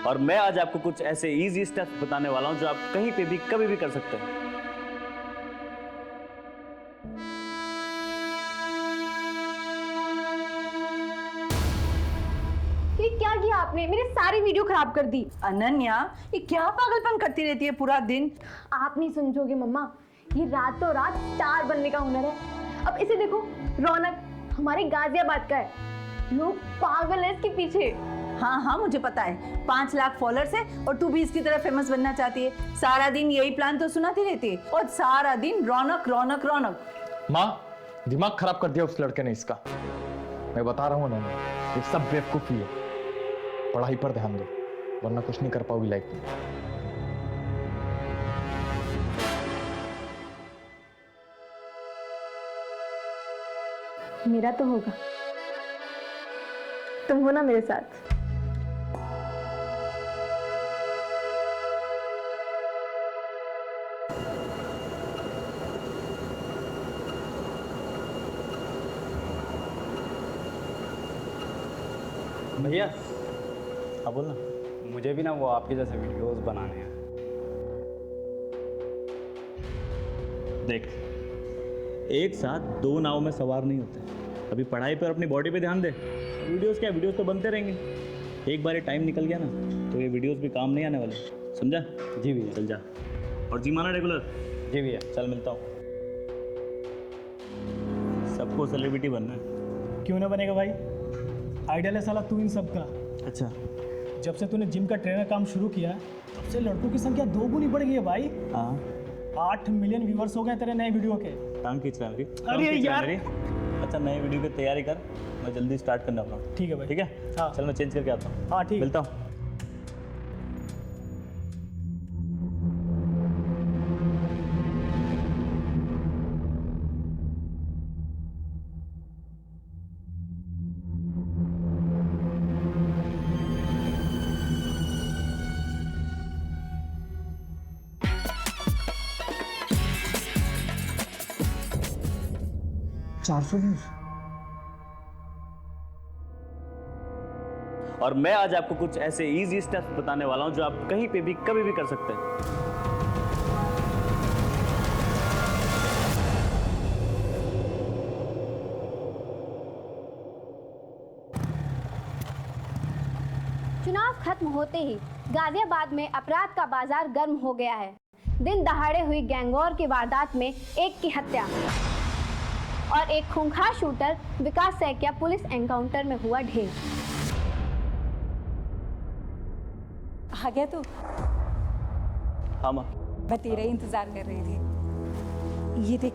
और मैं आज आपको कुछ ऐसे इजी स्टेप्स बताने वाला हूं जो आप कहीं पे भी कभी भी कर सकते हैं। ये क्या किया आपने? मेरी सारी वीडियो खराब कर दी। अनन्या, ये क्या पागलपन करती रहती है पूरा दिन? आप नहीं समझोगे मम्मा, ये रातों रात स्टार बनने का हुनर है। अब इसे देखो, रौनक हमारे गाजियाबाद का है, लोग पागल है इसके पीछे। हाँ हाँ, मुझे पता है, 5 लाख फॉलोअर्स है और तू भी इसकी तरह फेमस बनना चाहती है। सारा दिन यही प्लान तो सुनाती रहती है और सारा दिन रौनक रौनक रौनक। माँ, दिमाग खराब कर दिया उस लड़के ने इसका। मैं बता रहा हूँ ना, ये सब बेवकूफी है। पढ़ाई पर ध्यान दो, वरना कुछ नहीं कर पाओगी लाइफ में। मेरा तो होगा, तुम हो ना मेरे साथ। भैया, हाँ बोल ना। मुझे भी ना वो आपके जैसे वीडियोस बनाने हैं। देख, एक साथ 2 नाव में सवार नहीं होते। अभी पढ़ाई पर, अपनी बॉडी पे ध्यान दे। वीडियोस क्या, वीडियोस तो बनते रहेंगे। एक बार ये टाइम निकल गया ना तो ये वीडियोस भी काम नहीं आने वाले, समझा? जी भैया। चल जा, और जी माना रेगुलर। जी भैया। चल मिलता हूँ। सबको सेलिब्रिटी बनना है। क्यों ना बनेगा भाई, आइडियल है साला तू इन सब का। अच्छा, जब से तूने जिम का ट्रेनर काम शुरू किया तब से लड़कों की संख्या 2 गुनी बढ़ गई है भाई। हाँ, 8 मिलियन व्यूअर्स हो गए तेरे नए वीडियो के। टांग खींच रहा है मेरी। अरे टांग खींच रहा है यार। मेरी। अच्छा, नए वीडियो की तैयारी कर, मैं जल्दी स्टार्ट करने वाला हूँ। ठीक है भाई। ठीक है, हाँ। चल मैं चेंज करके आता हूँ। हाँ ठीक। मिलता हूँ। और मैं आज आपको कुछ ऐसे इजी स्टेप्स बताने वाला हूं जो आप कहीं पे भी कभी भी कर सकते हैं। चुनाव खत्म होते ही गाजियाबाद में अपराध का बाजार गर्म हो गया है। दिन दहाड़े हुई गैंगवॉर की वारदात में एक की हत्या और एक खूंखार शूटर विकास सैकिया पुलिस एनकाउंटर में हुआ ढेर। आ गया तू? हाँ माँ। मैं तेरा ही इंतजार कर रही थी। ये देख,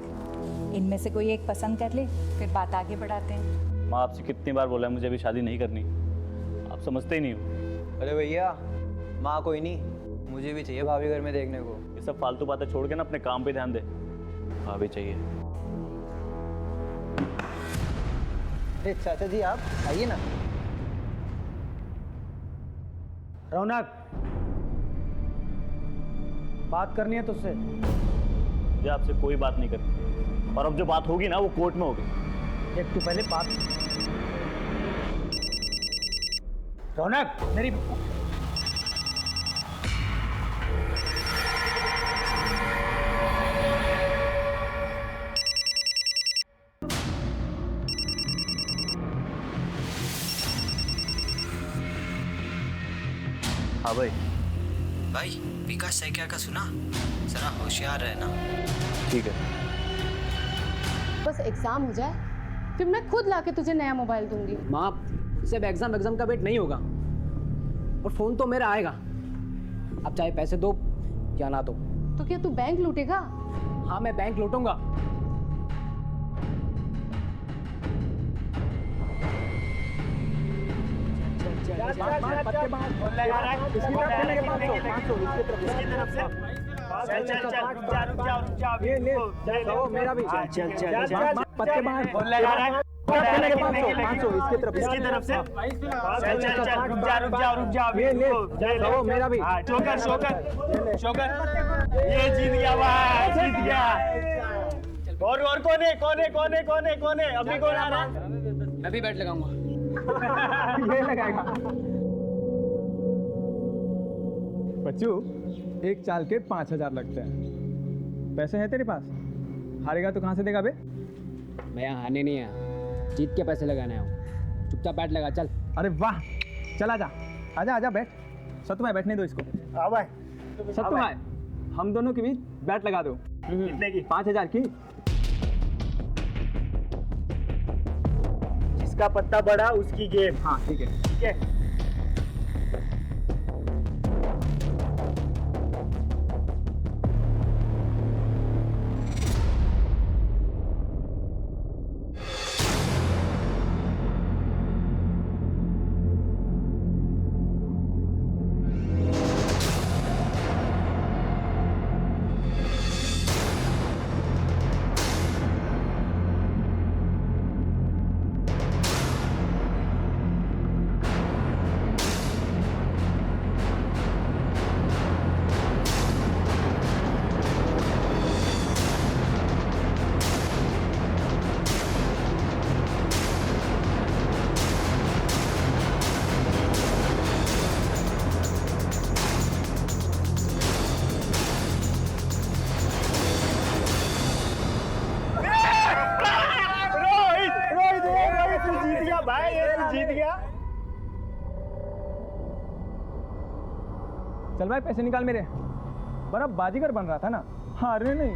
इनमें से कोई एक पसंद कर ले, फिर बात आगे बढ़ाते हैं। माँ, आपसे कितनी बार बोला है मुझे अभी शादी नहीं करनी, आप समझते ही नहीं हो। अरे भैया, माँ कोई नहीं, मुझे भी चाहिए भाभी घर में देखने को। ये सब फालतू बातें छोड़ के ना अपने काम पे ध्यान दे। भाभी चाहिए। अरे चाचा जी, आप आइए ना। रौनक, बात करनी है तुझसे। मुझे आपसे कोई बात नहीं करनी, और अब जो बात होगी ना वो कोर्ट में होगी। एक तू पहले बात। रौनक, मेरी हाँ भाई। भाई, विकास सैकिया का सुना? जरा होशियार रहना। ठीक है। बस एग्जाम हो जाए, फिर मैं खुद लाके तुझे नया मोबाइल दूंगी। माँ, सिर्फ एग्जाम का वेट नहीं होगा, और फोन तो मेरा आएगा। आप चाहे पैसे दो या ना दो। तो क्या तू बैंक लूटेगा? हाँ, मैं बैंक लूटूंगा। मेरा भी पत्ते मार इसकी तरफ से। मेरा भी शोकर, ये जीत गया भाई, जीत गया। और कौन है? अभी कौन आ रहा है? मैं भी बैट लगाऊंगा। ये लगाएगा। बच्चू, एक चाल के 5,000 लगते हैं। पैसे हैं तेरे पास? हारेगा तो कहाँ से देगा बे? मैं यहाँ हारने नहीं आया, जीत के पैसे लगाने आया हूँ। चुपचाप बैठ लगा, चल। अरे वाह, चल आजा आजा आजा, बैठ। सत्तू भाई बैठने दो इसको। हाँ भाई। सत्तू भाई, हम दोनों के बीच बैट लगा दो। कितने की? 5,000 की। जिसका पत्ता बड़ा उसकी गेम। हाँ ठीक है, ठीक है। भाई जीत गया। चल भाई पैसे निकाल मेरे। बड़ा बाजीगर बन रहा था ना। हारने नहीं,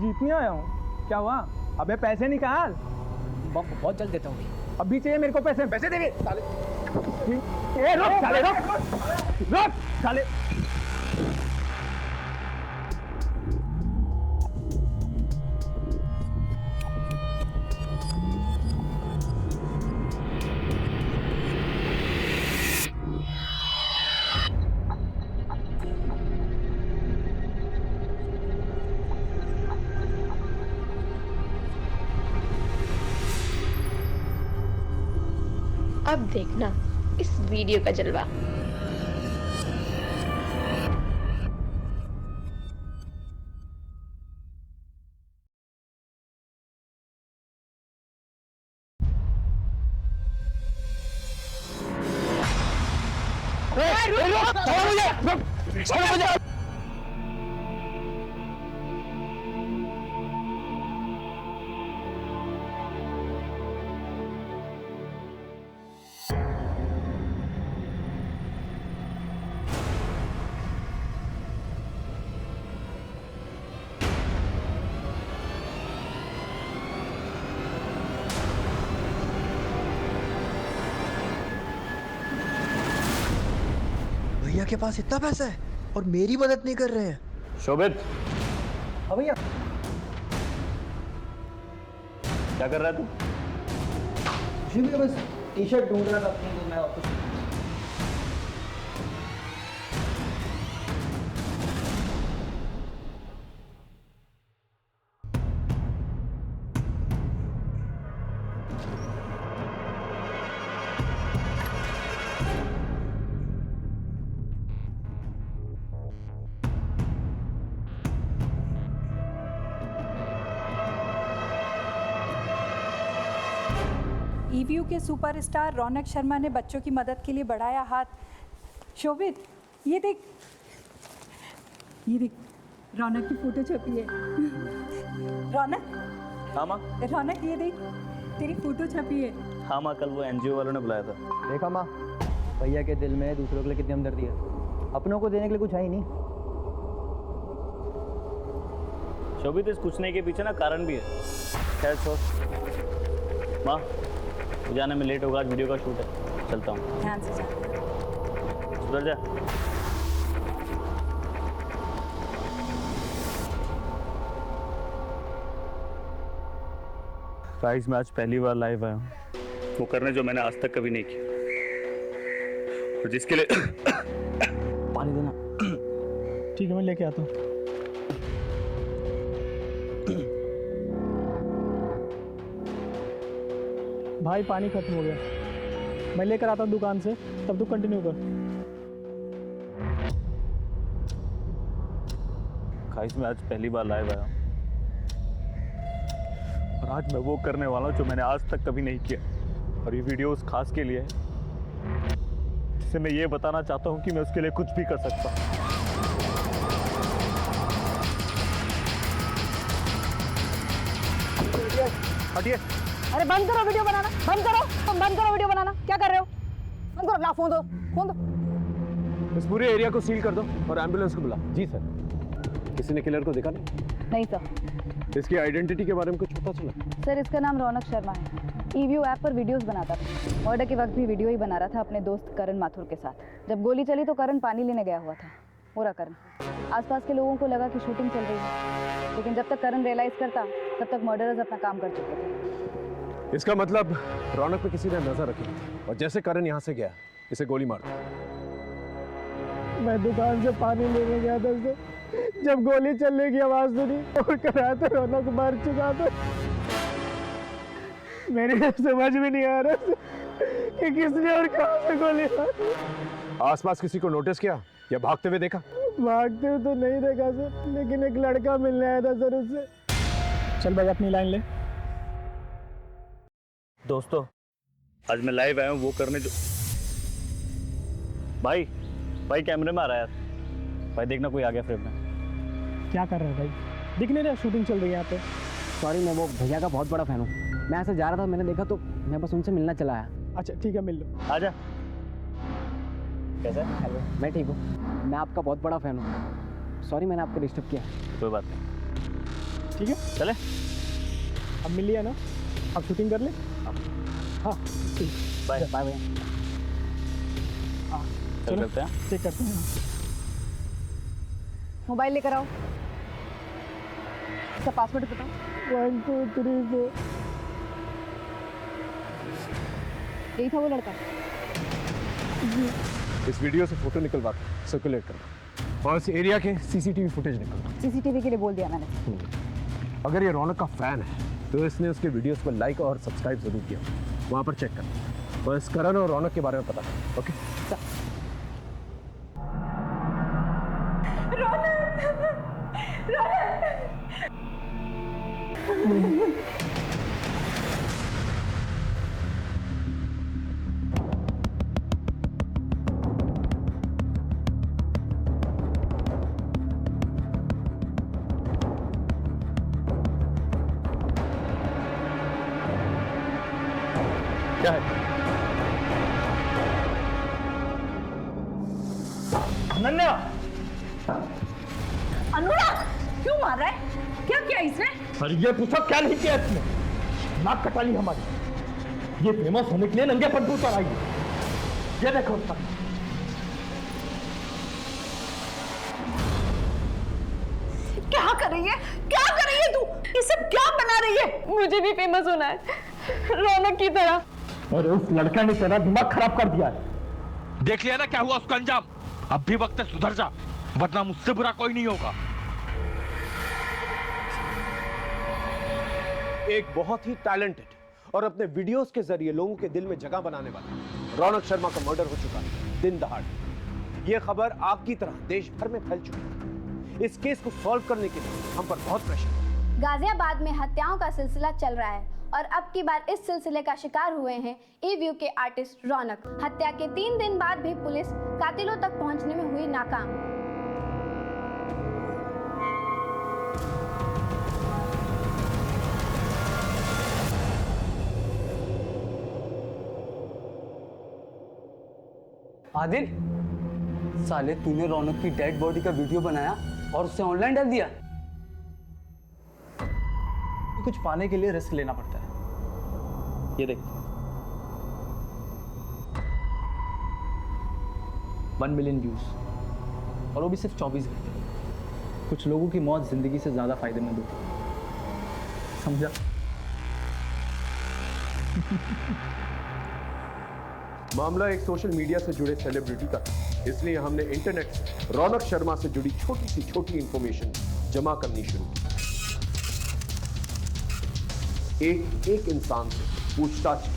जीतने आया हूँ। क्या हुआ? अबे पैसे निकाल। बहुत जल्द देता हूँ। अभी चाहिए मेरे को पैसे। पैसे देंगे साले। ए रुक साले, रुक साले। अब देखना इस वीडियो का जलवा। भैया के पास इतना पैसा है और मेरी मदद नहीं कर रहे हैं। शोभित, हाँ भैया। क्या कर रहा है तू? जी भैया, बस टी शर्ट ढूंढ रहा था अपनी, तो मैं वापस। ईवीयू के सुपरस्टार रौनक शर्मा ने बच्चों की मदद के लिए बढ़ाया हाथ। शोभित, ये देख रौनक की फोटो छपी है। रौनक। हाँ माँ। रौनक, ये देख तेरी फोटो छपी है। हाँ माँ, कल वो एनजीओ वालों ने बुलाया था। देखा माँ, भैया के दिल में दूसरों के लिए कितनी हमदर्दी है। अपनों को देने के लिए कुछ है ही नहीं। शोभित, इस कुछ नहीं के पीछे ना कारण भी है। खैर छोड़ माँ, जाने में लेट होगा, आज वीडियो का शूट है। चलता हूँ। ध्यान से जा। सुधर जा। गाइस, मैं आज पहली बार लाइव आया हूँ, वो करने जो मैंने आज तक कभी नहीं किया, और जिसके लिए पानी देना। ठीक है, मैं लेके आता हूँ। भाई पानी खत्म हो गया, मैं लेकर आता हूँ दुकान से, तब तू कंटिन्यू कर। गाइस, मैं आज पहली बार लाइव आया हूँ, और आज मैं वो करने वाला हूँ जो मैंने आज तक कभी नहीं किया। और ये वीडियो उस खास के लिए है जिसे मैं ये बताना चाहता हूँ कि मैं उसके लिए कुछ भी कर सकता हूँ। हटिए। अरे बंद करो वीडियो बनाना, बंद करो, तुम बंद करो वीडियो बनाना। क्या कर रहे हो? बंद करो, ला फोन दो, फोन दो। इस पूरे एरिया को सील कर दो और एम्बुलेंस को बुला। जी सर। किसी ने किलर को देखा नहीं सर। नहीं? इसकी आइडेंटिटी के बारे में कुछ पता चला? सर इसका नाम रौनक शर्मा है। ईव्यू ऐप पर वीडियोस बनाता था। मर्डर के वक्त भी वीडियो ही बना रहा था अपने दोस्त करण माथुर के साथ। जब गोली चली तो करण पानी लेने गया हुआ था। पूरा करण। आसपास के लोगों को लगा कि शूटिंग चल रही है, लेकिन जब तक करण रियलाइज करता तब तक मर्डरर्स अपना काम कर चुके थे। इसका मतलब रौनक पे किसी ने नजर रखी और जैसे करण यहाँ से गया इसे गोली मार दी। मैं दुकान से पानी लेने गया था सर, जब गोली चलने की आवाज सुनी और करा तो रौनक मर चुका था। मेरे समझ में नहीं आ रहा कि किसने और कहाँ से गोली मारी। आसपास किसी को नोटिस किया या भागते हुए देखा? भागते हुए तो नहीं देखा सर, लेकिन एक लड़का मिलने आया था सर उससे। चल भाई अपनी लाइन ले। दोस्तों आज मैं लाइव आया हूँ वो करने जो भाई कैमरे में आ रहा है यार। भाई देखना कोई आ गया फ्रेम में। क्या कर रहे हैं भाई? दिख नहीं रहा शूटिंग चल रही है यहाँ पे। सॉरी, मैं वो भैया का बहुत बड़ा फैन हूँ। मैं ऐसे जा रहा था, मैंने देखा तो मैं बस उनसे मिलना चला आया। अच्छा ठीक है, मिल लो। आजा। कैसा है? हेलो, मैं ठीक हूँ। मैं आपका बहुत बड़ा फैन हूँ। सॉरी मैंने आपको डिस्टर्ब किया। कोई बात नहीं, ठीक है चले। अब मिल लिया ना, अब शूटिंग कर ले। हाँ ठीक, बाय बाय भैया। चल करते हैं, चेक करते हैं। मोबाइल लेकर आओ। इसका पासवर्ड बताओ। 1 2 3 4। यही था वो लड़का। इस वीडियो से फोटो निकलवा के सर्कुलेट करना और इस एरिया के सीसीटीवी फुटेज निकलना। सीसीटीवी के लिए बोल दिया मैंने। अगर ये रौनक का फैन है तो इसने उसके वीडियोस को लाइक और सब्सक्राइब जरूर किया। वहाँ पर चेक करना और इस करण और रौनक के बारे में पता करना। ओके? क्या है? अनन्या! अनुरा क्यों मार रहा है? क्या किया इसने? अरे ये पूछो क्या नहीं किया इसने? नाक कटा ली हमारी। ये फेमस होने के लिए नंगे पट्टू पर आई है। ये देखो उसका। क्या कर रही है? क्या कर रही है तू? ये सब क्या बना रही है? मुझे भी फेमस होना है रौनक की तरह। अरे उस लड़का ने तेरा दिमाग खराब कर दिया है। देख लिया ना क्या हुआ उसका अंजाम। अब भी वक्त है सुधर जा, वरना मुझसे बुरा कोई नहीं होगा। एक बहुत ही टैलेंटेड और अपने वीडियोस के जरिए लोगों के दिल में जगह बनाने वाला रौनक शर्मा का मर्डर हो चुका है दिन दहाड़े। यह खबर आग की तरह देश भर में फैल चुकी है। इस केस को सॉल्व करने के लिए हम पर बहुत प्रेशर है। गाजियाबाद में हत्याओं का सिलसिला चल रहा है और अब की बार इस सिलसिले का शिकार हुए हैं ईव्यू के आर्टिस्ट रौनक। हत्या के 3 दिन बाद भी पुलिस कातिलों तक पहुंचने में हुई नाकाम। आदिल, साले तूने रौनक की डेड बॉडी का वीडियो बनाया और उसे ऑनलाइन डाल दिया। कुछ पाने के लिए रिस्क लेना पड़ता है। ये देख 1 मिलियन व्यूज और वो भी सिर्फ 24 घंटे। कुछ लोगों की मौत जिंदगी से ज्यादा फायदेमंद होती है, समझा? मामला एक सोशल मीडिया से जुड़े सेलिब्रिटी का था, इसलिए हमने इंटरनेट से रौनक शर्मा से जुड़ी छोटी सी छोटी इंफॉर्मेशन जमा करनी शुरू की। एक इंसान से पूछताछ।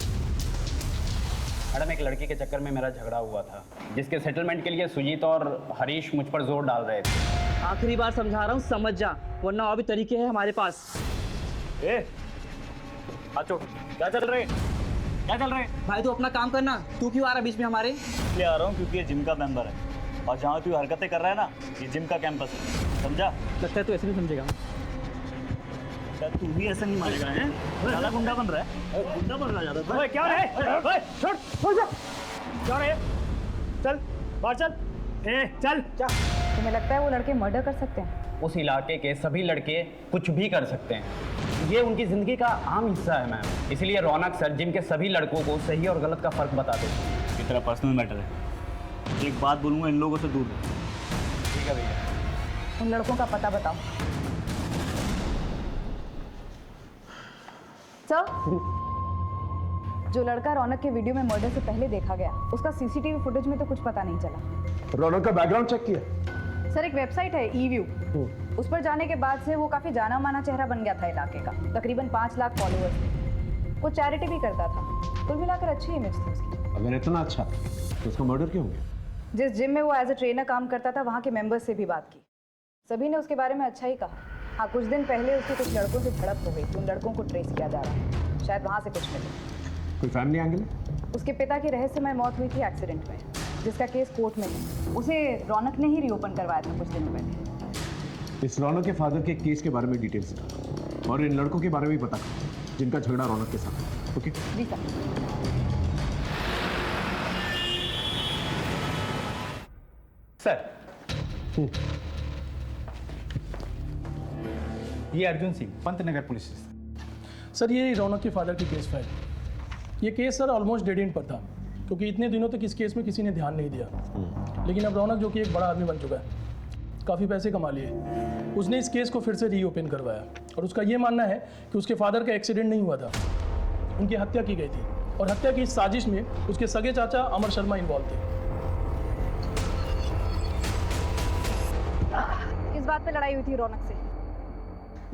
मैडम एक लड़की के चक्कर में मेरा झगड़ा हुआ था, जिसके सेटलमेंट के लिए सुजीत और हरीश मुझ पर जोर डाल रहे थे। आखिरी बार समझा रहा हूँ, समझ जा, वरना और भी तरीके हैं हमारे पास। आचो, क्या चल रहे भाई तू अपना काम करना। तू क्यों आ रहा है बीच में हमारे? इसलिए आ रहा हूँ क्योंकि ये जिम का मेंबर है और जहाँ तू हरकतें कर रहा है ना, ये जिम का कैंपस है, समझा? लगता है तू ऐसे नहीं समझेगा। तू भी ऐसा नहीं मारेगा हैं? ज्यादा गुंडा बन रहा है, गुंडा बन रहा है ज्यादा। ओए क्या रे? छोड़ जा। क्या रे? चल बाहर चल। चल। तुम्हें लगता है वो लड़के मर्डर कर सकते हैं? उस इलाके के सभी लड़के कुछ भी कर सकते हैं, ये उनकी ज़िंदगी का आम हिस्सा है मैम। इसलिए रौनक सर जिम के सभी लड़कों को सही और गलत का फ़र्क बता देते हैं। ये तेरा पर्सनल मैटर है, एक बात बोलूँगा, इन लोगों से दूर रहो। ठीक है भैया। उन लड़कों का पता बताओ। सर, जो लड़का रौनक के वीडियो में मर्डर से पहले देखा गया, उसका सीसीटीवी फुटेज में तो कुछ पता नहीं चला। रौनक का बैकग्राउंड चेक किया? सर, एक वेबसाइट है ईव्यू, उस पर जाने के बाद से वो काफी जाना माना चेहरा बन गया था इलाके का। तकरीबन 5 लाख फॉलोअर्स थे। वो चैरिटी भी करता था। कुल मिलाकर अच्छी इमेज थी उसकी। अगर इतना अच्छा तो उसका मर्डर क्यों हो गया? जिस जिम में वो एज ए ट्रेनर काम करता था, वहाँ के मेंबर्स से भी बात की। सभी ने उसके बारे में अच्छा ही कहा। हाँ, कुछ दिन पहले उसके कुछ लड़कों से झड़प हो गई थी। उन लड़कों को ट्रेस किया जा रहा है, शायद वहाँ से कुछ मिले। कोई फैमिली एंगल है? उसके पिता की रहस्यमय मौत हुई थी एक्सीडेंट में, जिसका केस कोर्ट में है। उसे रौनक ने ही रीओपन करवाया था कुछ दिनों पहले। इस रौनक के फादर के केस के बारे में डिटेल्स और इन लड़कों के बारे में भी पता करो जिनका झगड़ा रौनक के साथ। ओके जी सर। सर, ये Arjun Singh, Pantnagar police station. Sir, ये रौनक के फादर की केस फाइल। ये case sir almost dead and पर था, क्योंकि इतने दिनों तक इस केस में किसी ने ध्यान नहीं दिया। लेकिन अब रौनक, जो कि एक बड़ा आदमी बन चुका है, काफ़ी पैसे कमा लिए, उसने इस केस को फिर से रीओपन करवाया। और उसका ये मानना है कि उसके फादर का एक्सीडेंट नहीं हुआ था, उनकी हत्या की गई थी। और हत्या की इस साजिश में उसके सगे चाचा अमर शर्मा इन्वॉल्व थे। किस बात पे लड़ाई हुई थी रौनक से?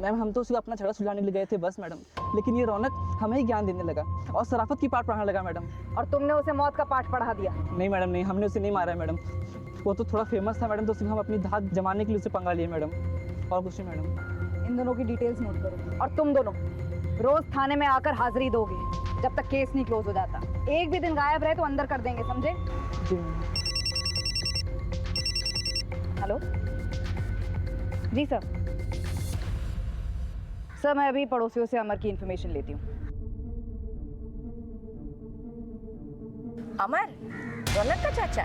मैम, हम तो उसे अपना झगड़ा सुलझाने के लिए गए थे बस मैडम, लेकिन ये रौनक हमें ही ज्ञान देने लगा और शराफत की पाठ पढ़ाने लगा मैडम। और तुमने उसे मौत का पाठ पढ़ा दिया? नहीं मैडम, नहीं, हमने उसे नहीं मारा है मैडम। वो तो थोड़ा फेमस था मैडम, तो सिर्फ हम अपनी धाक जमाने के लिए उसे पंगा लिए मैडम, और कुछ नहीं मैडम। इन दोनों की डिटेल्स नोट करो। और तुम दोनों रोज थाने में आकर हाजिरी दोगे जब तक केस नहीं क्लोज हो जाता। एक भी दिन गायब रहे तो अंदर कर देंगे, समझे? जी। हेलो जी सर। सर, मैं अभी पड़ोसियों से अमर की इन्फॉर्मेशन लेती हूँ। अमर, रौनक का चाचा?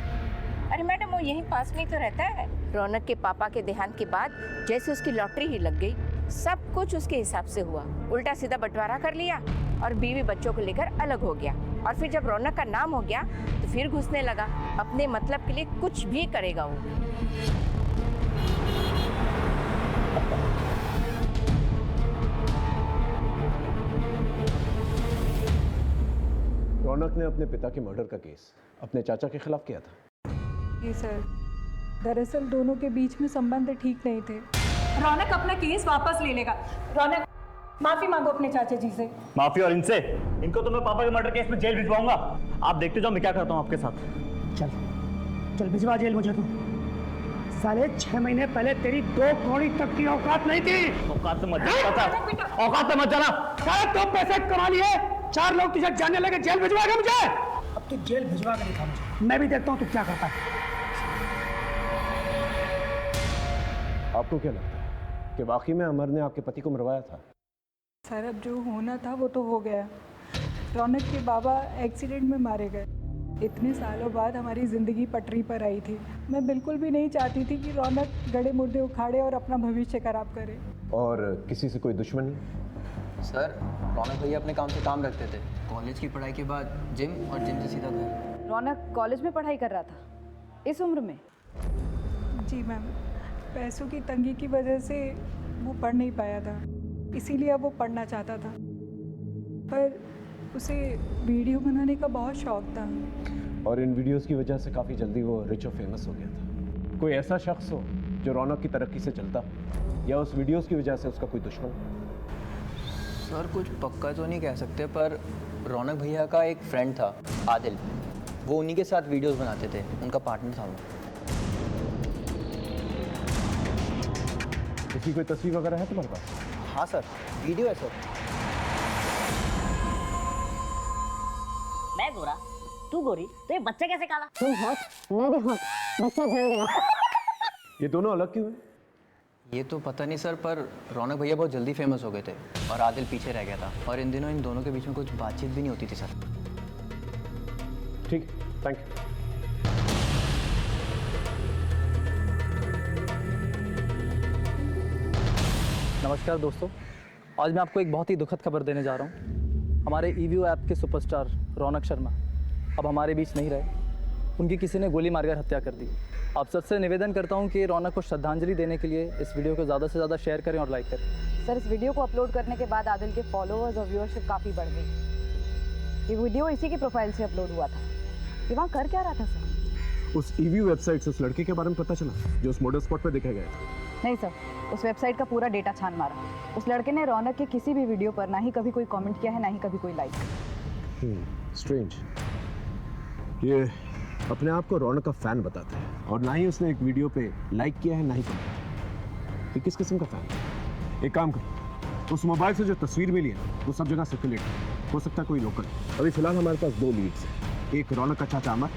अरे मैडम, वो यहीं पास में ही तो रहता है। रौनक के पापा के देहांत के बाद जैसे उसकी लॉटरी ही लग गई, सब कुछ उसके हिसाब से हुआ। उल्टा सीधा बंटवारा कर लिया और बीवी बच्चों को लेकर अलग हो गया। और फिर जब रौनक का नाम हो गया तो फिर घुसने लगा। अपने मतलब के लिए कुछ भी करेगा वो। रौनक ने अपने पिता के मर्डर का केस अपने चाचा के खिलाफ किया था। जी सर, दरअसल दोनों के बीच में संबंध ठीक नहीं थे। रौनक अपना केस वापस ले लेगा। रौनक, माफी मांगो अपने चाचा जी से। माफी? और इनसे? इनको तो मैं पापा के मर्डर केस में जेल भिजवाऊंगा। आप देखते जाओ मैं क्या करता हूँ आपके साथ। चल चल भिजवा जेल मुझे तू। साले 6 महीने पहले तेरी 2 कौड़ी तक की औकात नहीं थी। औकात से मत जाना, औकात से मत जाना। तो पैसे कमा लिए, 4 लोग तुझे जानने लगे, जेल भिजवाएगा मुझे? अब तू जेल भिजवा के दिखा मुझे, मैं भी देखता हूँ तू क्या करता है। आपको क्या लगता है कि वाकई में अमर ने आपके पति को मरवाया था? सर, अब जो होना था वो तो हो गया। रौनक के बाबा एक्सीडेंट में मारे गए। इतने सालों बाद हमारी ज़िंदगी पटरी पर आई थी। मैं बिल्कुल भी नहीं चाहती थी कि रौनक गड़े मुर्दे उखाड़े और अपना भविष्य खराब करे। और किसी से कोई दुश्मनी? सर, रौनक भैया अपने काम से काम रखते थे। कॉलेज की पढ़ाई के बाद जिम और जिम से सीधा घर। रौनक कॉलेज में पढ़ाई कर रहा था इस उम्र में? जी मैम, पैसों की तंगी की वजह से वो पढ़ नहीं पाया था, इसीलिए अब वो पढ़ना चाहता था। पर उसे वीडियो बनाने का बहुत शौक था। और इन वीडियोस की वजह से काफ़ी जल्दी वो रिच और फेमस हो गया था। कोई ऐसा शख्स हो जो रौनक की तरक्की से चलता, या उस वीडियोस की वजह से उसका कोई दुश्मन? सर, कुछ पक्का तो नहीं कह सकते, पर रौनक भैया का एक फ्रेंड था आदिल, वो उन्हीं के साथ वीडियोस बनाते थे, उनका पार्टनर था वो। उसकी कोई तस्वीर वगैरह है तुम्हारे पास? हाँ सर, वीडियो है सर। मैं गोरा, तू गोरी, तो ये बच्चा कैसे काला? तुम हॉट, मैं भी हॉट, बच्चा जल गया। ये दोनों अलग क्यों हैं? ये तो पता नहीं सर, पर रौनक भैया बहुत जल्दी फेमस हो गए थे और आदिल पीछे रह गया था, और इन दिनों इन दोनों के बीच में कुछ बातचीत भी नहीं होती थी सर। ठीक, थैंक यू। नमस्कार दोस्तों, आज मैं आपको एक बहुत ही दुखद खबर देने जा रहा हूँ। हमारे ईवीओ ऐप के सुपरस्टार रौनक शर्मा अब हमारे बीच नहीं रहे। उनकी किसी ने गोली मारकर हत्या कर दी। आप सबसे निवेदन करता हूँ कि रौनक को श्रद्धांजलि देने के लिए इस वीडियो को ज़्यादा से ज़्यादा शेयर करें और लाइक करें। सर, इस वीडियो को अपलोड करने के बाद आदिल के फॉलोअर्स और व्यूअरशिप काफ़ी बढ़ गई। ये वीडियो इसी की प्रोफाइल से अपलोड हुआ था। ये वहाँ कर क्या रहा था सर? उस ईवी वेबसाइट से उस लड़के के बारे में पता चला जो उस मॉडल स्पॉट पर देखा गया था। नहीं सर, उस वेबसाइट का पूरा डेटा छान मारा। उस लड़के ने रौनक के किसी भी वीडियो पर ना ही कभी कोई कमेंट किया है, ना ही कभी कोई लाइक। स्ट्रेंज। ये अपने आप को रौनक का फैन बताता है और ना ही उसने एक वीडियो पे लाइक किया है, ना ही कमेंट। ये किस किस्म का फैन है? एक काम कर, उस मोबाइल से जो तस्वीर मिली है वो सब जगह सर्कुलेट हो सकता है कोई लोकल। अभी फिलहाल हमारे पास 2 लीड्स हैं, एक रौनक का चाचा अमर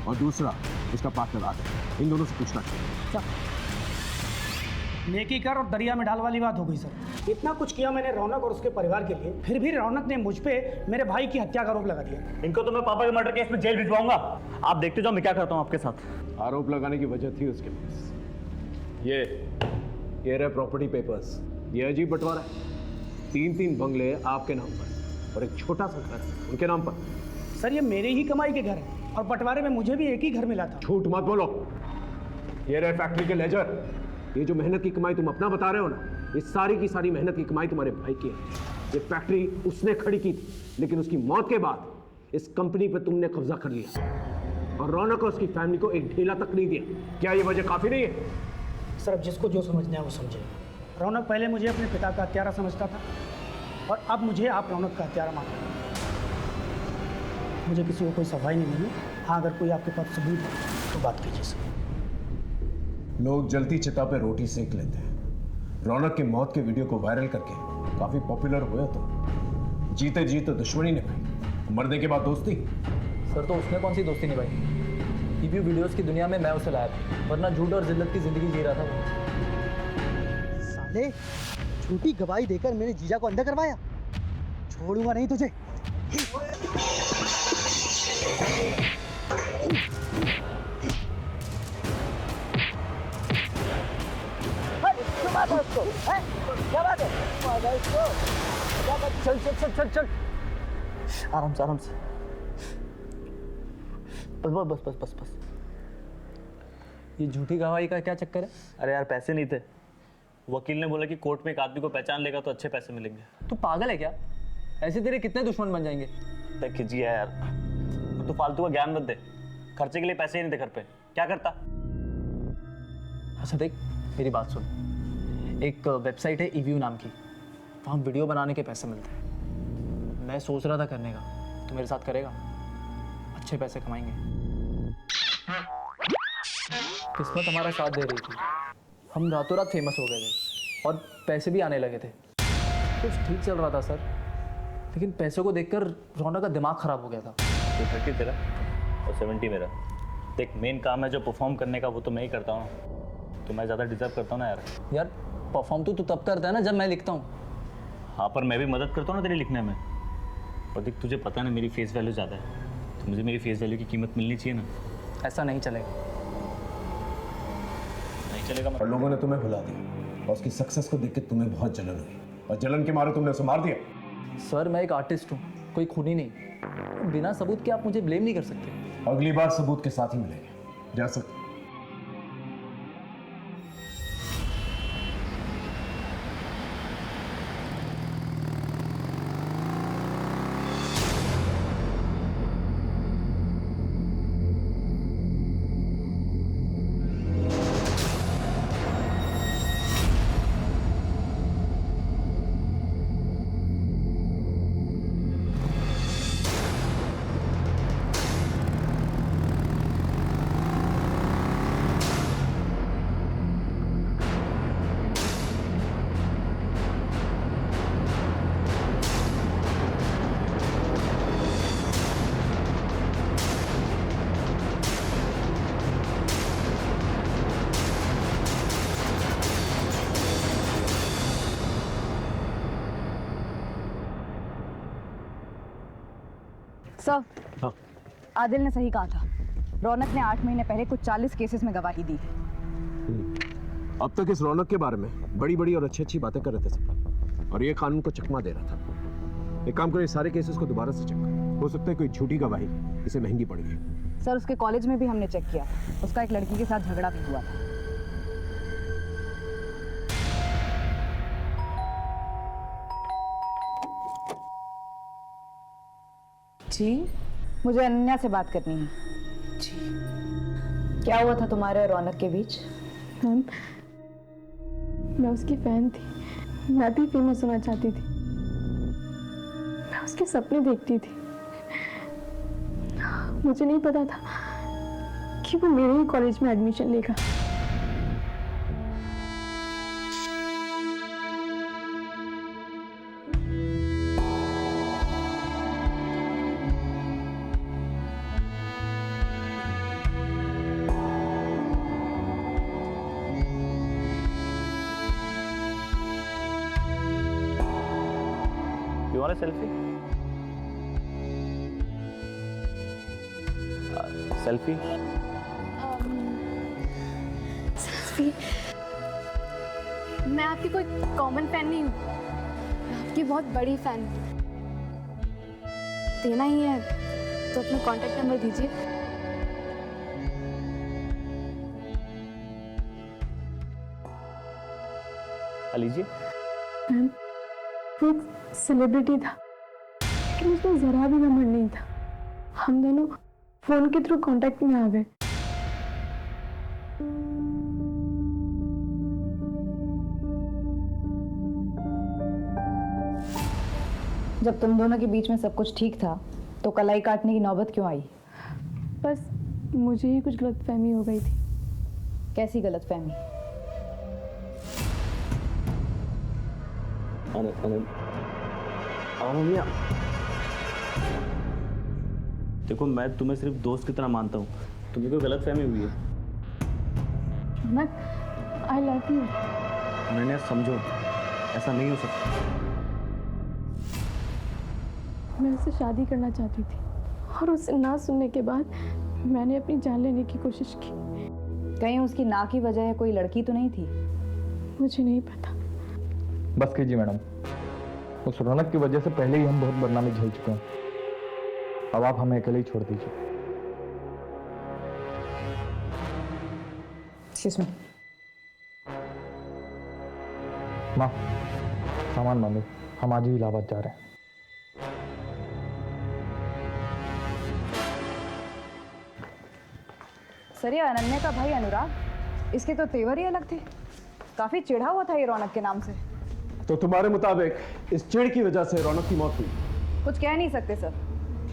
और दूसरा उसका पार्टनर आदिल। इन दोनों से पूछना चाहिए। नेकी कर और दरिया में डाल वाली बात हो गई सर। इतना कुछ किया मैंने रौनक और उसके परिवार के लिए, फिर भी रौनक ने मुझ पे मेरे भाई की हत्या का आरोप लगा दिया। इनको तो मैं पापा के मर्डर केस में जेल भिजवाऊंगा। आप देखते जाओ मैं क्या करता हूँ आपके साथ। आरोप लगाने की वजह थी उसके पास। ये रहे प्रॉपर्टी पेपर्स। ये अजीब बंटवारा है। 3-3 बंगले आपके नाम पर और एक छोटा सा घर उनके नाम पर। सर, ये मेरे ही कमाई के घर है और बंटवारे में मुझे भी एक ही घर मिला था। झूठ मत बोलो। ये रहे फैक्ट्री के लेजर। ये जो मेहनत की कमाई तुम अपना बता रहे हो ना, ये सारी की सारी मेहनत की कमाई तुम्हारे भाई की है। ये फैक्ट्री उसने खड़ी की थी, लेकिन उसकी मौत के बाद इस कंपनी पर तुमने कब्जा कर लिया और रौनक और उसकी फैमिली को एक ढेला तक नहीं दिया। क्या ये वजह काफी नहीं है? सर, अब जिसको जो समझना है वो समझे। रौनक पहले मुझे अपने पिता का हत्यारा समझता था और अब मुझे आप रौनक का हत्यारा मान रहे हैं। मुझे किसी को कोई सफाई नहीं मिली। हाँ, अगर कोई आपके पास सबूत है तो बात कीजिए सर। लोग जलती चिता पे रोटी सेक लेते हैं। रौनक की मौत के वीडियो को वायरल करके काफी पॉपुलर हुए तो जीते जी तो दुश्मनी निभाई, मरने के बाद दोस्ती। सर, तो उसने कौन सी दोस्ती निभाई? ईवीओ वीडियोस की दुनिया में मैं उसे लाया था, वरना झूठ और जिल्लत की जिंदगी जी रहा था वो। साले, झूठी गवाही देकर मेरे जीजा को अंधा करवाया। छोड़ूंगा नहीं तुझे। चल चल चल चल चल, आराम से आराम से। बस बस बस बस बस बस। ये झूठी गवाही का क्या चक्कर है? अरे यार, पैसे नहीं थे। वकील ने बोला कि कोर्ट में एक आदमी को पहचान लेगा तो अच्छे पैसे मिलेंगे। तू पागल है क्या? ऐसे तेरे कितने दुश्मन बन जाएंगे? देख खिजिए यार, तू फालतू का ज्ञान मत दे। खर्चे के लिए पैसे ही नहीं थे घर पे, क्या करता? अच्छा देख, मेरी बात सुन। एक वेबसाइट है ईवीओ नाम की, वहाँ वीडियो बनाने के पैसे मिलते हैं। मैं सोच रहा था करने का, तो मेरे साथ करेगा? अच्छे पैसे कमाएंगे। किस्मत हमारा साथ दे रही थी, हम रातों रात फेमस हो गए थे और पैसे भी आने लगे थे। कुछ ठीक चल रहा था सर, लेकिन पैसों को देखकर रौनक का दिमाग खराब हो गया था। 30 तेरा और 70 मेरा। देख, मेन काम है जो परफॉर्म करने का, वो तो मैं ही करता हूँ, तो मैं ज़्यादा डिजर्व करता हूँ ना यार। यार, परफॉर्म तो तू तब करता है ना जब मैं लिखता हूँ। हाँ, पर मैं भी मदद करता हूँ ना तेरे लिखने में। और देख, तुझे पता है ना मेरी फेस वैल्यू ज़्यादा है, तो मुझे मेरी फेस वैल्यू की कीमत मिलनी चाहिए ना। ऐसा नहीं चलेगा। नहीं चलेगा और लोगों ने तुम्हें भुला दिया और उसकी सक्सेस को देख के तुम्हें बहुत जलन हुई और जलन के मारे तुमने उसे मार दिया। सर, मैं एक आर्टिस्ट हूँ, कोई खूनी नहीं। बिना सबूत के आप मुझे ब्लेम नहीं कर सकते। अगली बार सबूत के साथ ही मिलेंगे। जा सकते। सर, हाँ। आदिल ने सही कहा था। रौनक ने 8 महीने पहले कुछ 40 केसेस में गवाही दी। अब तक इस रौनक के बारे में बड़ी बड़ी और अच्छी अच्छी बातें कर रहे थे सब, और ये कानून को चकमा दे रहा था। एक काम करो, सारे केसेस को दोबारा से चेक करो, हो सकता है कोई झूठी गवाही इसे महंगी पड़ गई। सर, उसके कॉलेज में भी हमने चेक किया, उसका एक लड़की के साथ झगड़ा भी हुआ था। जी, मुझे अनन्या से बात करनी है। जी। क्या हुआ था तुम्हारे और रौनक के बीच? मैम, मैं उसकी फैन थी, मैं भी फेमस होना चाहती थी, मैं उसके सपने देखती थी। मुझे नहीं पता था कि वो मेरे ही कॉलेज में एडमिशन लेगा। You want a selfie? Selfie? Selfie? मैं आपकी कोई कॉमन फैन नहीं हूँ, मैं आपकी बहुत बड़ी फैन हूँ। देना ही है तो अपना कॉन्टैक्ट नंबर दीजिए। लीजिए। मैम, वो एक सेलिब्रिटी था, लेकिन उसमें जरा भी घमंड नहीं था। हम दोनों फोन के थ्रू कांटेक्ट में आ गए। जब तुम दोनों के बीच में सब कुछ ठीक था तो कलाई काटने की नौबत क्यों आई? बस मुझे ही कुछ गलतफहमी हो गई थी। कैसी गलतफहमी? अनन्या, देखो मैं तुम्हें सिर्फ दोस्त की तरह मानता हूँ, तुम्हें कोई गलतफहमी हुई है। I love you. अनन्या समझो, ऐसा नहीं हो सकता। मैं उससे शादी करना चाहती थी और उससे ना सुनने के बाद मैंने अपनी जान लेने की कोशिश की। कहीं उसकी ना की वजह कोई लड़की तो नहीं थी? मुझे नहीं पता। बस कीजिए मैडम, उस रौनक की वजह से पहले ही हम बहुत बदनामी झेल चुके हैं। अब आप हमें अकेले ही छोड़ दीजिए। माँ, सामान बांधो, हम आज ही इलाहाबाद जा रहे हैं। सर, ये अनन्या का भाई अनुराग, इसके तो तेवर ही अलग थे। काफी चिढ़ा हुआ था ये रौनक के नाम से। तो तुम्हारे मुताबिक इस चिढ़ की वजह से रौनक की मौत हुई? कुछ कह नहीं सकते सर,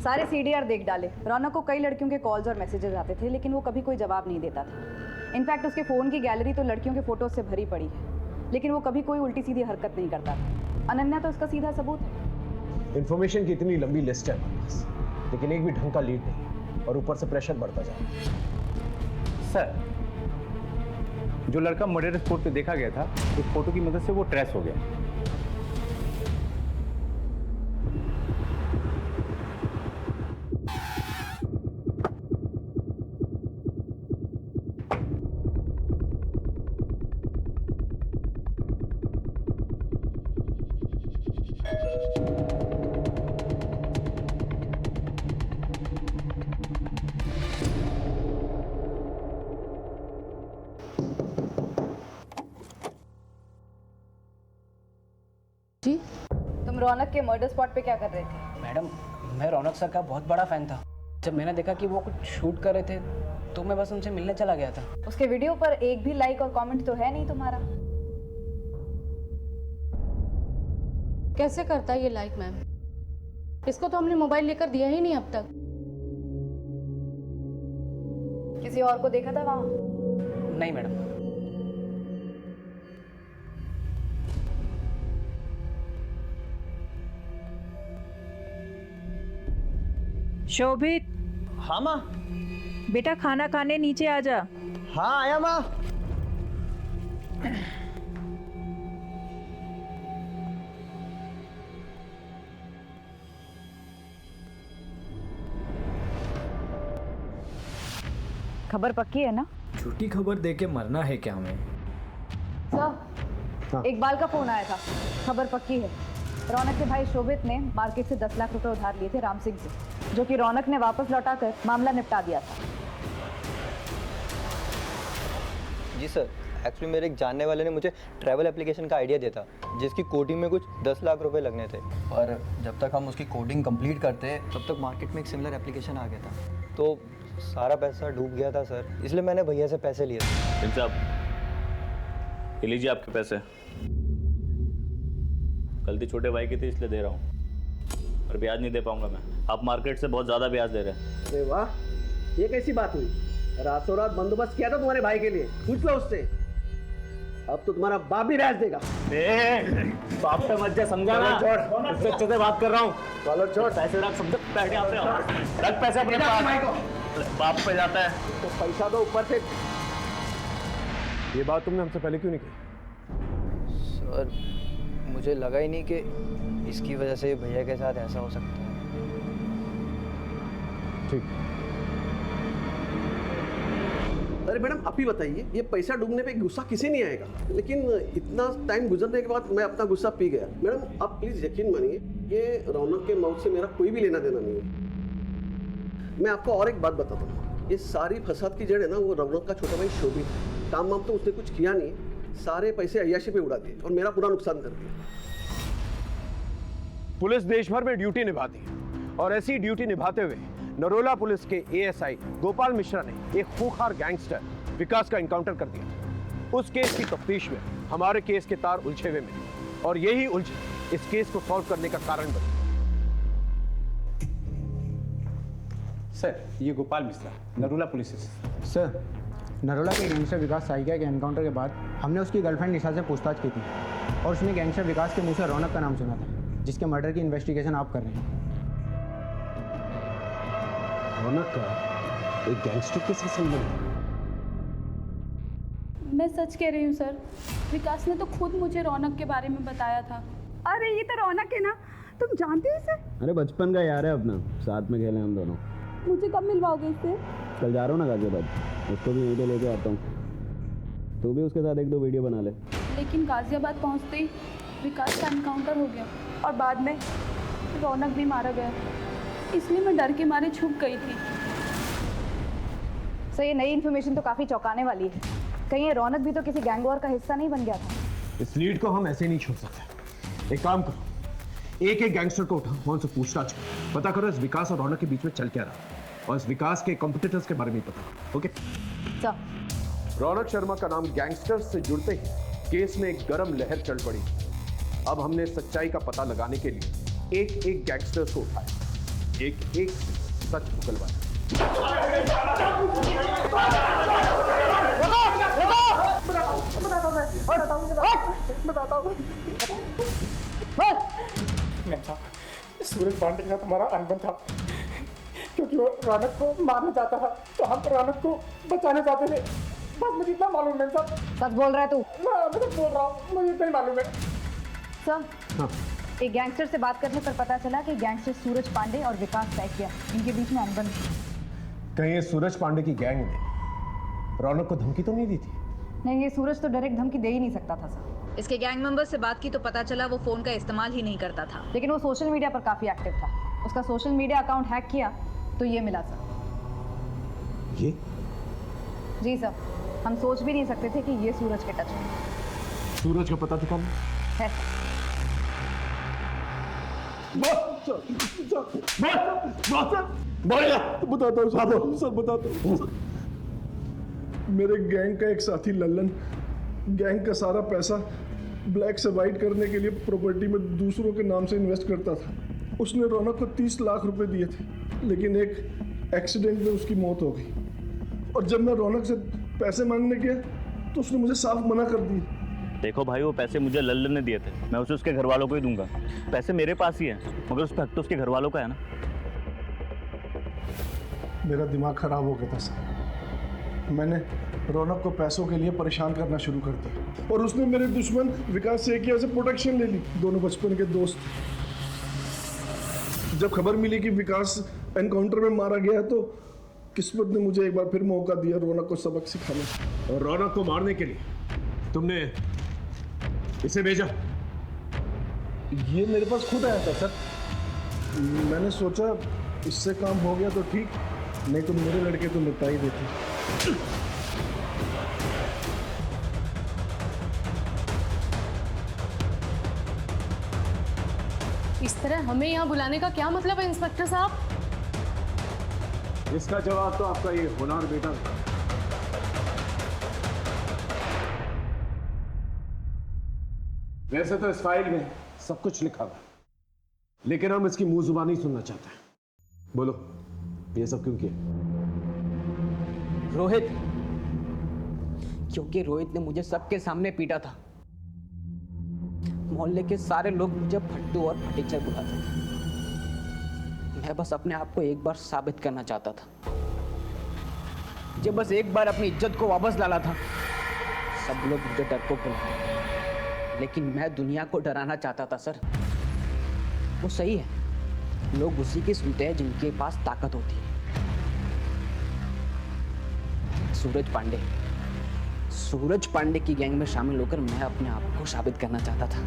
सारे सीडीआर देख डाले। रौनक को कई लड़कियों के कॉल्स और मैसेजेस आते थे, लेकिन वो कभी कोई जवाब नहीं देता था। इनफैक्ट उसके फ़ोन की गैलरी तो लड़कियों के फोटोज से भरी पड़ी है, लेकिन वो कभी कोई उल्टी सीधी हरकत नहीं करता था। अनन्या तो उसका सीधा सबूत है। इन्फॉर्मेशन की इतनी लंबी लिस्ट है हमारे पास, लेकिन एक भी ढंग का लीड नहीं, और ऊपर से प्रेशर बढ़ता जा रहा है। सर, जो लड़का मर्डर स्पॉट पे देखा गया था, उस फोटो की मदद से वो ट्रेस हो गया। जी, तुम रौनक के मर्डर स्पॉट पे क्या कर रहे थे? मैडम, मैं रौनक सर का बहुत बड़ा फैन था। जब मैंने देखा कि वो कुछ शूट कर रहे थे तो मैं बस उनसे मिलने चला गया था। उसके वीडियो पर एक भी लाइक और कमेंट तो है नहीं तुम्हारा। कैसे करता है ये लाइक मैम? इसको तो हमने मोबाइल लेकर दिया ही नहीं अब तक। किसी और को देखा था वहां? नहीं मैडम। शोभित। हाँ माँ। बेटा खाना खाने नीचे आ जा। हाँ आया माँ। खबर पक्की है ना? झूठी खबर दे के मरना है क्या हमें? सर, इकबाल का फोन आया था, खबर पक्की है। रौनक के भाई शोभित ने मार्केट से 10 लाख रुपए उधार लिए थे राम सिंह से, जो कि रौनक ने वापस लौटाकर मामला निपटा दिया था। जी सर, एक्चुअली मेरे एक जानने वाले ने मुझे ट्रैवल एप्लीकेशन का आइडिया दिया था, जिसकी कोडिंग में कुछ 10 लाख रुपए लगने थे, और जब तक हम उसकी कोडिंग कंप्लीट करते तब तक मार्केट में एक सिमिलर एप्लीकेशन आ गया था, तो सारा पैसा डूब गया था सर, इसलिए मैंने भैया से पैसे लिए थे। साहब, ये लीजिए आपके पैसे। गलती छोटे भाई की थी इसलिए दे रहा हूँ, और ब्याज नहीं दे पाऊंगा मैं। आप मार्केट से बहुत ज़्यादा ब्याज दे रहे हैं। अरे वाह, ये कैसी बात हुई? रातों रात बंदोबस्त किया था तुम्हारे भाई के लिए, पूछ लो उससे। अब तो तुम्हारा बाप भी ब्याज देगा। बाप पे मत जा, समझा ना? छोड़, उससे अच्छे से बात कर रहा हूँ। चलो छोड़, पैसे रख, समझ बैठ यहाँ पे, रख पैसे अपने पास। बाप पे जाता है तो पैसा दो ऊपर से। ये बात तुमने हमसे पहले क्यों नहीं की? सर, मुझे लगा ही नहीं कि इसकी वजह से भैया के साथ ऐसा हो सकता है। ठीक। अरे मैडम, आप ही बताइए, ये पैसा डूबने पे गुस्सा किसी नहीं आएगा, लेकिन इतना टाइम गुजरने के बाद मैं अपना गुस्सा पी गया। मैडम, आप प्लीज यकीन मानिए, ये रौनक के मौत से मेरा कोई भी लेना देना नहीं है। मैं आपको और एक बात बताता हूँ, ये सारी फसाद की जड़ है ना, वो रौनक का छोटा भाई शोभित है। काम वाम तो उसने कुछ किया नहीं, सारे पैसे अय्याशी पे उड़ा दिए और मेरा पूरा नुकसान कर दिया। पुलिस देश भर में ड्यूटी निभाती है, और ऐसी ड्यूटी निभाते हुए नरोला पुलिस के एएसआई गोपाल मिश्रा ने एक खूंखार गैंगस्टर विकास का एनकाउंटर कर दिया। उस केस की तफ्तीश में हमारे केस के तार उलझे हुए मिले, और यही उलझन इस केस को सॉल्व करने का कारण बनी। सर, ये गोपाल मिश्रा, नरोला पुलिस। सर, नरोला के गैंगस्टर विकास साइकिया के एनकाउंटर के बाद हमने उसकी गर्लफ्रेंड निशा से पूछताछ की थी, और उसने गैंगस्टर विकास के मुंह से रौनक का नाम सुना था, जिसके मर्डर की इन्वेस्टिगेशन आप कर रहे हैं। रौनक का एक गैंगस्टर के साथ संबंध? मैं सच कह रही हूँ सर, विकास ने तो खुद मुझे रौनक के बारे में बताया था। अरे ये तो रौनक है ना, तुम जानते हो इसे? अरे बचपन का यार है अपना, साथ में खेले हम दोनों। मुझे कब मिलवाओगे इससे? कल जा रहा हूँ ना गाजियाबाद, उसको भी यहीं पे लेके आता हूँ। तू भी उसके साथ 1-2 वीडियो बना ले। लेकिन गाजियाबाद पहुँचते ही विकास का एनकाउंटर हो गया, और बाद में रौनक भी मारा गया, इसलिए मैं डर के मारे छुप गई थी। सर, ये नई इन्फॉर्मेशन तो काफ़ी चौंकाने वाली है। कहीं ये रौनक भी तो किसी गैंग वॉर का हिस्सा नहीं बन गया था? इस लीड को हम ऐसे नहीं छोड़ सकते। एक काम करो, एक एक गैंगस्टर को उठाओ, वहां से पूछताछ करो, पता करो इस विकास और रौनक के बीच में चल क्या रहा, और इस विकास के कॉम्पिटिटर्स के बारे में पता करो। Okay sir. रौनक शर्मा का नाम गैंगस्टर्स से जुड़ते ही केस में एक गर्म लहर चल पड़ी। अब हमने सच्चाई का पता लगाने के लिए एक एक गैंगस्टर्स को उठाया, एक एक सच उगलवाया। सूरज पांडे के साथ हमारा अनबन था, क्योंकि वो रौनक को मारना चाहता था, तो हम रौनक को बचाना चाहते थे। बस मुझे इतना मालूम है सर। सच बोल रहा है तू? मैं सच बोल रहा हूँ, मुझे इतना ही मालूम है सर। हाँ। एक गैंगस्टर से बात करने पर पता चला कि गैंगस्टर सूरज पांडे और विकास साइकिया, इनके बीच में अनबन थी। कहीं ये सूरज पांडे की गैंग ने रौनक को धमकी तो नहीं दी थी? नहीं, ये सूरज तो डायरेक्ट धमकी दे ही नहीं सकता था सर। इसके गैंग मेंबर्स से बात की तो पता चला वो फोन का इस्तेमाल ही नहीं करता था, लेकिन वो सोशल मीडिया पर काफी एक्टिव था। उसका सोशल मीडिया अकाउंट हैक किया तो ये मिला सर। ये? जी सर, हम सोच भी नहीं सकते थे कि ये सूरज के टच में। सूरज का पता ठिकाना है? बताता हूँ सर, बताता हूँ। मेरे गैंग का एक साथी लल्लन गैंग का सारा पैसा ब्लैक से वाइट करने के लिए प्रॉपर्टी में दूसरों के नाम से इन्वेस्ट करता था। उसने रौनक को 30 लाख रुपए दिए थे, लेकिन एक एक्सीडेंट में उसकी मौत हो गई। और जब मैं रौनक से पैसे मांगने गया तो उसने मुझे साफ मना कर दिया। देखो भाई, वो पैसे मुझे लल्लन ने दिए थे, मैं उसे उसके घर वालों को ही दूंगा। पैसे मेरे पास ही हैं, मगर उस पर हक तो उसके घर वालों का है ना। मेरा दिमाग खराब हो गया था सर। मैंने रौनक को पैसों के लिए परेशान करना शुरू कर दिया, और उसने मेरे दुश्मन विकास सेकिया से प्रोटेक्शन ले ली। दोनों बचपन के दोस्त। जब खबर मिली कि विकास एनकाउंटर में मारा गया तो किस्मत ने मुझे एक बार फिर मौका दिया रौनक को सबक सिखाने का। और रौनक को मारने के लिए तुमने इसे भेजा? ये मेरे पास खुद आया था सर। मैंने सोचा इससे काम हो गया तो ठीक, नहीं तो मेरे लड़के तो निपटा ही देते। इस तरह हमें यहाँ बुलाने का क्या मतलब है इंस्पेक्टर साहब? इसका जवाब तो आपका ये होनहार बेटा था। वैसे तो इस फाइल में सब कुछ लिखा हुआ है, लेकिन हम इसकी मुंह जुबानी सुनना चाहते हैं। बोलो, ये सब क्यों किया? रोहित, क्योंकि रोहित ने मुझे सबके सामने पीटा था। मोहल्ले के सारे लोग मुझे फट्टू और फटीचर बुलाते थे। मैं बस अपने आप को एक बार साबित करना चाहता था। मुझे बस एक बार अपनी इज्जत को वापस लाना था। सब लोग मुझे डरपोक बुलाते, लेकिन मैं दुनिया को डराना चाहता था सर। वो सही है, लोग उसी की सुनते हैं जिनके पास ताकत होती है। सूरज पांडे की गैंग में शामिल होकर मैं अपने आप को साबित करना चाहता था।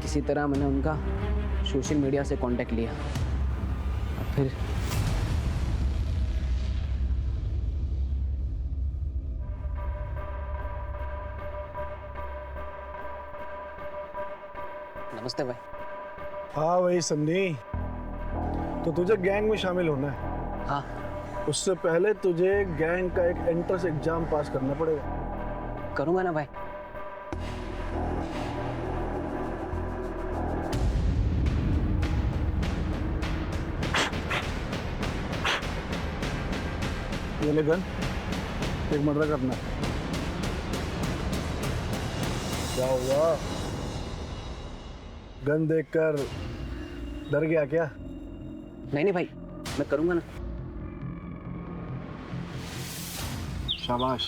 किसी तरह मैंने उनका सोशल मीडिया से कांटेक्ट लिया और फिर नमस्ते भाई। हाँ भाई सन्नी, तो तुझे गैंग में शामिल होना है? हाँ। उससे पहले तुझे गैंग का एक एंट्रेंस एग्जाम पास करना पड़ेगा। करूंगा ना भाई। ये ले गन, एक मर्डर करना है। क्या हुआ? गन देखकर डर गया क्या? नहीं भाई, मैं करूंगा ना। शाबाश।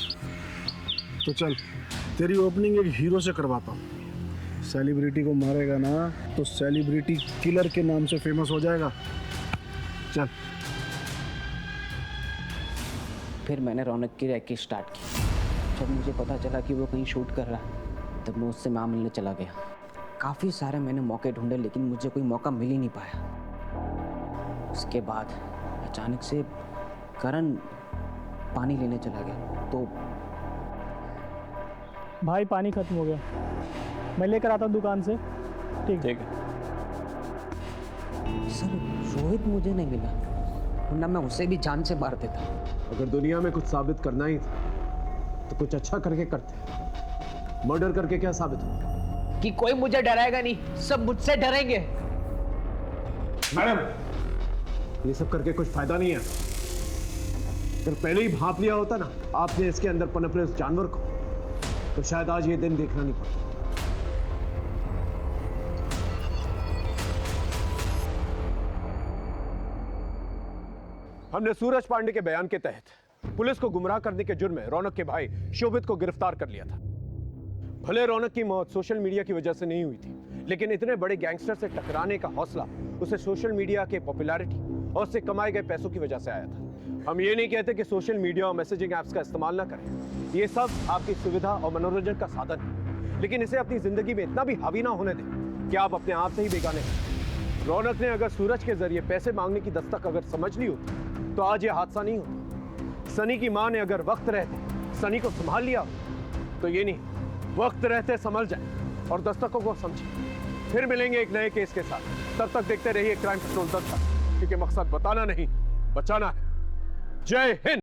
तो चल, तेरी ओपनिंग एक हीरो से करवाता हूँ। सेलिब्रिटी को मारेगा ना तो सेलिब्रिटी किलर के नाम से फेमस हो जाएगा। चल। फिर मैंने रौनक की रैकी स्टार्ट की। जब मुझे पता चला कि वो कहीं शूट कर रहा है, तब मैं उससे माँ मिलने चला गया। काफ़ी सारे मैंने मौके ढूंढे, लेकिन मुझे कोई मौका मिल ही नहीं पाया। उसके बाद अचानक से करण पानी लेने चला गया तो भाई पानी खत्म हो गया, मैं लेकर आता हूँ दुकान से। ठीक है सर। रोहित मुझे नहीं मिला, वरना मैं उसे भी जान से मार देता। अगर दुनिया में कुछ साबित करना ही था तो कुछ अच्छा करके करते। मर्डर करके क्या साबित हो? कि कोई मुझे डराएगा नहीं, सब मुझसे डरेंगे। मैडम, ये सब करके कुछ फायदा नहीं है। अगर पहले ही भांप लिया होता ना आपने इसके अंदर पनप रहे उस जानवर को, तो शायद आज ये दिन देखना नहीं पड़ता। हमने सूरज पांडे के बयान के तहत पुलिस को गुमराह करने के जुर्म में रौनक के भाई शोभित को गिरफ्तार कर लिया था। भले रौनक की मौत सोशल मीडिया की वजह से नहीं हुई थी, लेकिन इतने बड़े गैंगस्टर से टकराने का हौसला उसे सोशल मीडिया के पॉपुलैरिटी और उससे कमाए गए पैसों की वजह से आया था। हम ये नहीं कहते कि सोशल मीडिया और मैसेजिंग ऐप्स का इस्तेमाल ना करें, ये सब आपकी सुविधा और मनोरंजन का साधन है, लेकिन इसे अपनी जिंदगी में इतना भी हावी ना होने दें कि आप अपने आप से ही बेगाने हैं। रौनक ने अगर सूरज के जरिए पैसे मांगने की दस्तक अगर समझ ली होती तो आज ये हादसा नहीं होता। सनी की मां ने अगर वक्त रहते सनी को संभाल लिया तो ये नहीं, वक्त रहते संभल जाए और दस्तकों को समझे। फिर मिलेंगे एक नए केस के साथ। तब तक देखते रहिए क्राइम पेट्रोल 10 तक, क्योंकि मकसद बताना नहीं, बचाना है। जय हिंद।